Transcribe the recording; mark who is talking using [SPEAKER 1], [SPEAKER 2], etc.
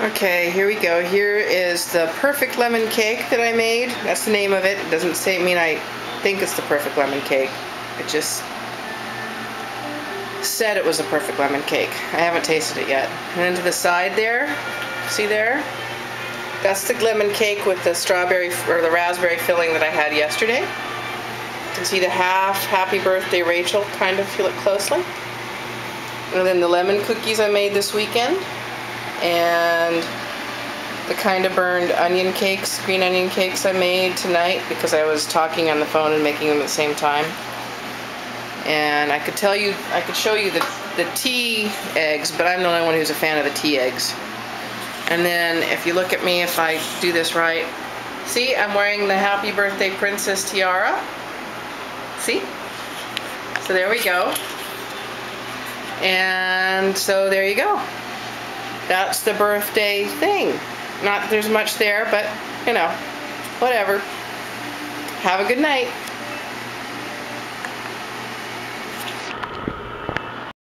[SPEAKER 1] Okay, here we go. Here is the perfect lemon cake that I made. That's the name of it. It doesn't mean I think it's the perfect lemon cake. It just said it was a perfect lemon cake. I haven't tasted it yet. And then to the side there, see there? That's the lemon cake with the strawberry or the raspberry filling that I had yesterday. You can see the Happy Birthday Rachel kind of, if you look closely. And then the lemon cookies I made this weekend. And the kind of burned onion cakes, green onion cakes I made tonight because I was talking on the phone and making them at the same time. And I could show you the tea eggs, but I'm the only one who's a fan of the tea eggs. And then if you look at me, if I do this right, see, I'm wearing the Happy Birthday Princess tiara. See? So there we go. And so there you go. That's the birthday thing. Not that there's much there, but, you know, whatever. Have a good night.